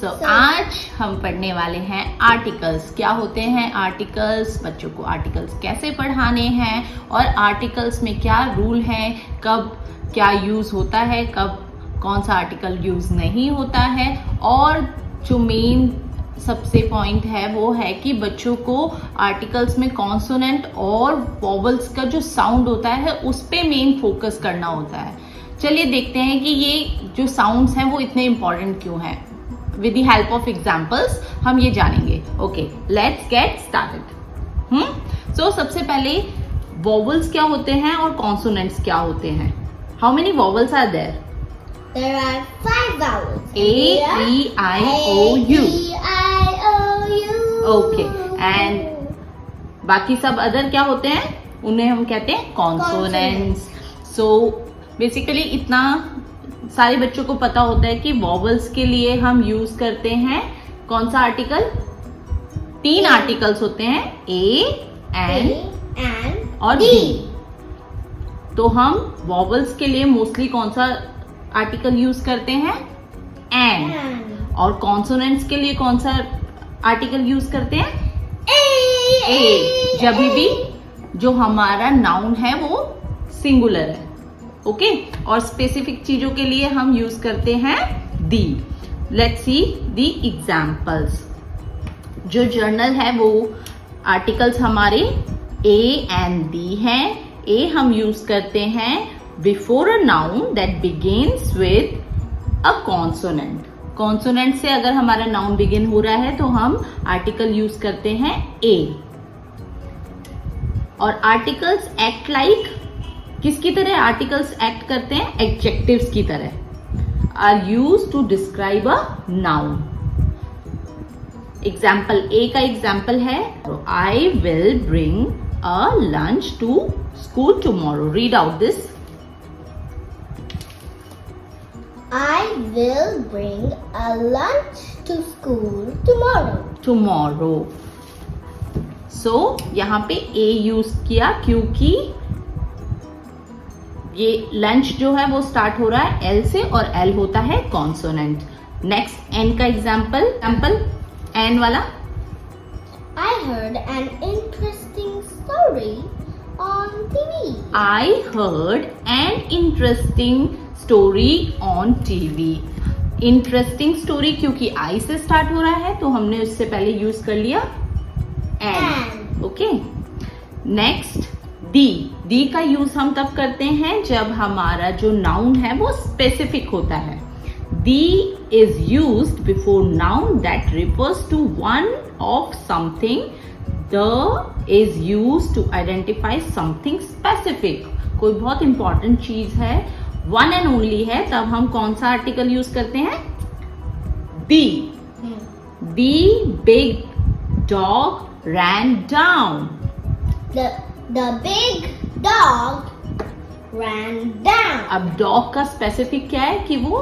आज हम पढ़ने वाले हैं आर्टिकल्स। क्या होते हैं आर्टिकल्स, बच्चों को आर्टिकल्स कैसे पढ़ाने हैं और आर्टिकल्स में क्या रूल है, कब क्या यूज होता है, कब कौन सा आर्टिकल यूज नहीं होता है। और जो मेन सबसे पॉइंट है वो है कि बच्चों को आर्टिकल्स में कॉन्सोनेंट और वॉवल्स का जो साउंड होता है उस पे मेन फोकस करना होता है। चलिए देखते हैं कि ये जो साउंड्स हैं वो इतने इंपॉर्टेंट क्यों हैं। With the help of examples हम ये जानेंगे। Okay, let's get started. So सबसे पहले वॉवल्स क्या होते हैं और कॉन्सोनेंट्स क्या होते हैं। How many vowels are there? There are 5 vowels. A, E, I, O, U. A-E-I-O-U. Okay, and बाकी सब अदर क्या होते हैं, उन्हें हम कहते हैं कॉन्सोनेंट्स। सो बेसिकली इतना सारे बच्चों को पता होता है कि वॉवल्स के लिए हम यूज करते हैं कौन सा आर्टिकल। 3 आर्टिकल्स होते हैं, A, N और D। तो हम वॉवल्स के लिए मोस्टली कौन सा आर्टिकल यूज करते हैं, N। और कॉन्सोनेंट्स के लिए कौन सा आर्टिकल यूज करते हैं, A। जब भी जो हमारा नाउन है वो सिंगुलर है। ओके, और स्पेसिफिक चीजों के लिए हम यूज करते हैं the. Let's see the examples. जो जर्नल है वो आर्टिकल्स हमारे A एंड D हैं। A हम यूज करते हैं before a noun that begins with a consonant. Consonant से अगर हमारा नाउन बिगिन हो रहा है तो हम आर्टिकल यूज करते हैं A। और आर्टिकल्स एक्ट लाइक, किसकी तरह आर्टिकल्स एक्ट करते हैं, एडजेक्टिव्स की तरह। Are use to describe a noun. Example A का एग्जाम्पल है, I will bring a lunch to school tomorrow. Read out this. I will bring a lunch to school tomorrow. Tomorrow. So यहाँ पे A use किया क्योंकि ये lunch जो है वो स्टार्ट हो रहा है L से और L होता है कॉन्सोनेंट। नेक्स्ट N का एग्जाम्पल N वाला। I heard an interesting story on TV. I heard an interesting story on TV. Interesting story क्योंकि I से स्टार्ट हो रहा है तो हमने उससे पहले यूज कर लिया N। ओके, नेक्स्ट D का यूज हम तब करते हैं जब हमारा जो नाउन है वो स्पेसिफिक होता है। D is used before noun that refers to one of something. The is used to identify something specific. कोई बहुत इंपॉर्टेंट चीज है, वन एंड ओनली है, तब हम कौन सा आर्टिकल यूज करते हैं, B। The big dog ran down. The big dog ran down. अब डॉग का स्पेसिफिक क्या है कि वो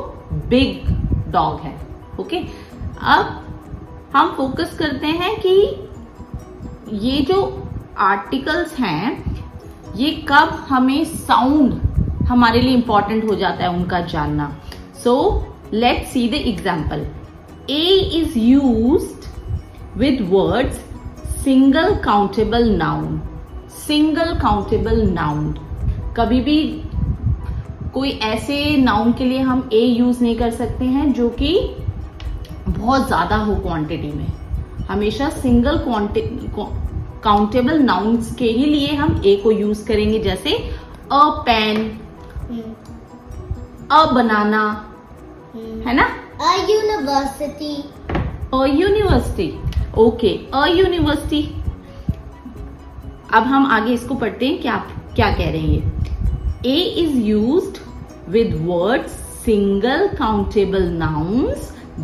बिग डॉग है। ओके, अब हम फोकस करते हैं कि ये जो आर्टिकल्स हैं ये कब हमें साउंड हमारे लिए इंपॉर्टेंट हो जाता है उनका जानना। So let's see the example. A is used with words single countable noun. Single countable noun। कभी भी कोई ऐसे नाउन के लिए हम A यूज नहीं कर सकते हैं जो कि बहुत ज्यादा हो क्वांटिटी में। हमेशा सिंगल काउंटेबल नाउन्स के ही लिए हम A को यूज करेंगे, जैसे अ पेन, अ बनाना, है ना। A university. A university. Okay, a university. अब हम आगे इसको पढ़ते हैं, क्या क्या कह रहे हैं ये। A is used with words single countable nouns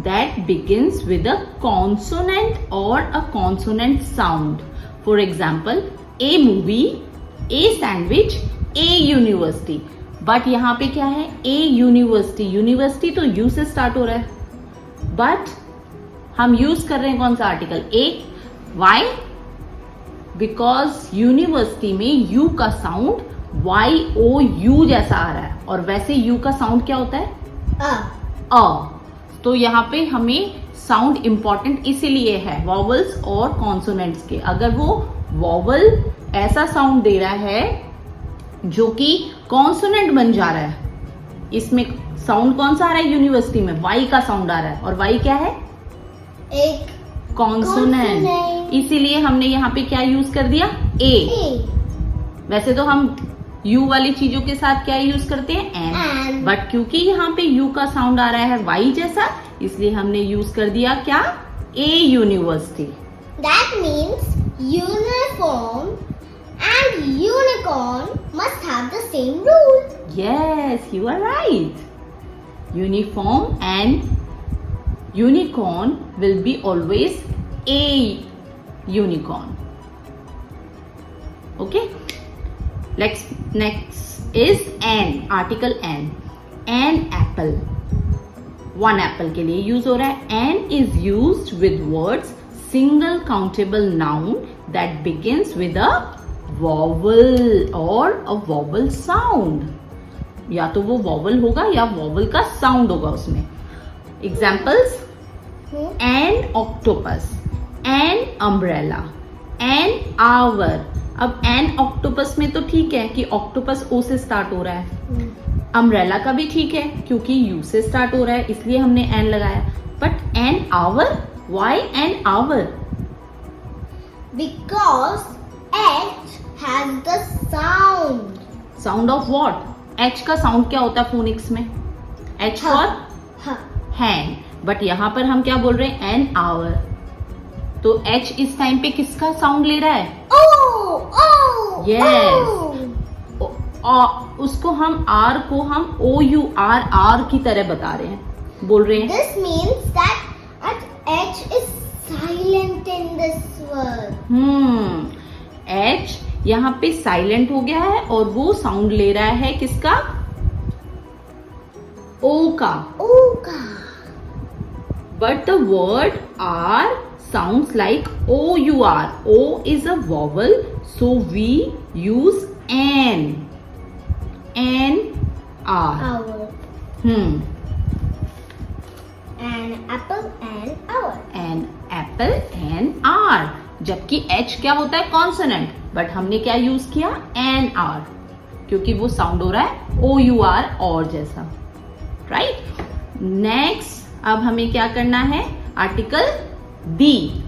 that begins with a consonant or a consonant sound. For example, A movie, A sandwich, A university. But यहाँ पे क्या है, A यूनिवर्सिटी। यूनिवर्सिटी तो U से स्टार्ट हो रहा है, but हम यूज कर रहे हैं कौन सा article, A। Why? Because university में U का साउंड YOU जैसा आ रहा है, और वैसे U का साउंड क्या होता है, A. तो यहाँ पे हमें साउंड इंपॉर्टेंट इसीलिए है वॉवल्स और कॉन्सोनेंट्स के। अगर वो वॉवल ऐसा साउंड दे रहा है जो कि कॉन्सोनेंट बन जा रहा है, इसमें साउंड कौन सा आ रहा है यूनिवर्सिटी में, वाई का साउंड आ रहा है, और वाई क्या है, एक कॉन्सोनेंट, consonant। इसीलिए हमने यहाँ पे क्या यूज कर दिया, ए। वैसे तो हम यू वाली चीजों के साथ क्या यूज करते हैं, एन, बट क्योंकि यहाँ पे यू का साउंड आ रहा है वाई जैसा, इसलिए हमने यूज कर दिया क्या, ए university. That means uniform and unicorn must have the same rule. Yes, you are right. Uniform and unicorn will be always a unicorn. Okay. Next is an, article an. An apple. One apple के लिए use हो रहा है. An is used with words single countable noun that begins with a vowel or a vowel sound. या तो वो vowel होगा या vowel का sound होगा उसमें. Examples: an octopus, an umbrella, an hour. अब an octopus में तो ठीक है कि octopus o से start हो रहा है. अम्ब्रेला का भी ठीक है क्योंकि यू से स्टार्ट हो रहा है, इसलिए हमने एन लगाया. But an hour, why an hour? Because H has the sound. Sound of what? H का साउंड क्या होता है फोनिक्स में? H for Huh. Hand. But यहाँ पर हम क्या बोल रहे हैं, एन आवर. तो एच इस टाइम पे किसका साउंड ले रहा है? Oh, oh, Yes. oh. उसको हम आर को हम ओ यू आर आर की तरह बता रहे हैं, बोल रहे हैं. This means that H is silent in this word. H यहाँ पे साइलेंट हो गया है और वो साउंड ले रहा है किसका? ओ का. Oka. But the word R sounds like O-U-R. O is a vowel, so we use N. N, R. Hour. An apple and hour. An apple and R. जबकि H क्या होता है, कॉन्सोनेंट, बट हमने क्या यूज किया, N, R, क्योंकि वो sound हो रहा है O-U-R और जैसा. राइट. नेक्स्ट अब हमें क्या करना है, article the.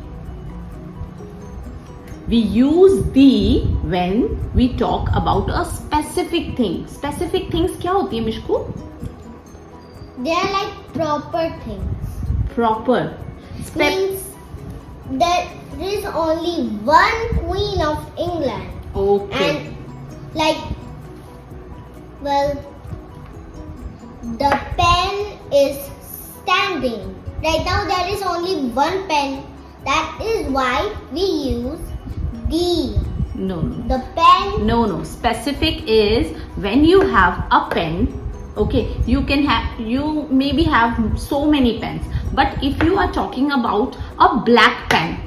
We use the when we talk about a specific thing. Specific things क्या होती है मिशकू? They are like proper things. Proper. Means there is only one queen of England. Okay. And like, well, the pen is standing. Right now there is only one pen. That is why we use the. No. The pen. No. Specific is when you have a pen. Okay. You maybe have so many pens. But if you are talking about a black pen,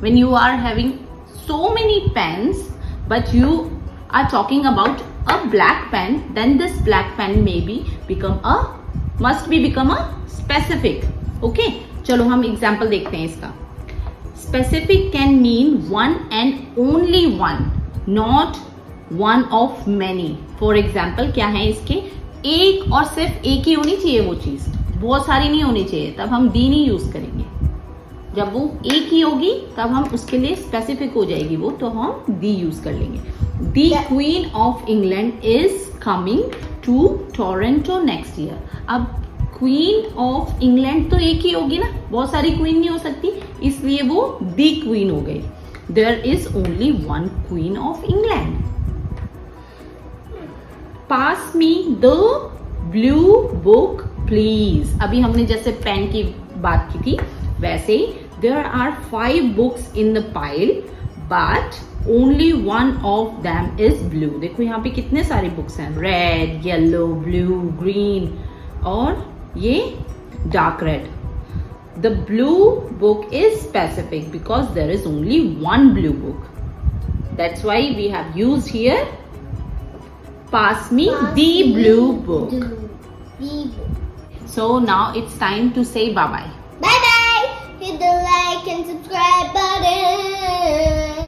when you are having so many pens, but you are talking about a black pen, then this black pen must become a specific. Okay. चलो हम example देखते हैं इसका. Specific can mean one and only one, not one of many. For example, क्या है इसके, एक और सिर्फ एक ही होनी चाहिए वो चीज, बहुत सारी नहीं होनी चाहिए, तब हम दी नहीं यूज करेंगे. जब वो एक ही होगी तब हम उसके लिए स्पेसिफिक हो जाएगी वो, तो हम दी यूज कर लेंगे. The queen of England is coming to Toronto next year. अब क्वीन ऑफ इंग्लैंड तो एक ही होगी ना, बहुत सारी क्वीन नहीं हो सकती, इसलिए वो दी क्वीन हो गई. There is only one queen of England. Pass me the blue book please. अभी हमने जैसे पेन की बात की थी वैसे ही, there are 5 books in the pile but only one of them is blue. देखो यहाँ पे कितने सारे बुक्स हैं, रेड, येलो, ब्लू, ग्रीन और ये dark red. The blue book is specific because there is only one blue book. That's why we have used here, pass me the blue book. The book. So now it's time to say bye bye.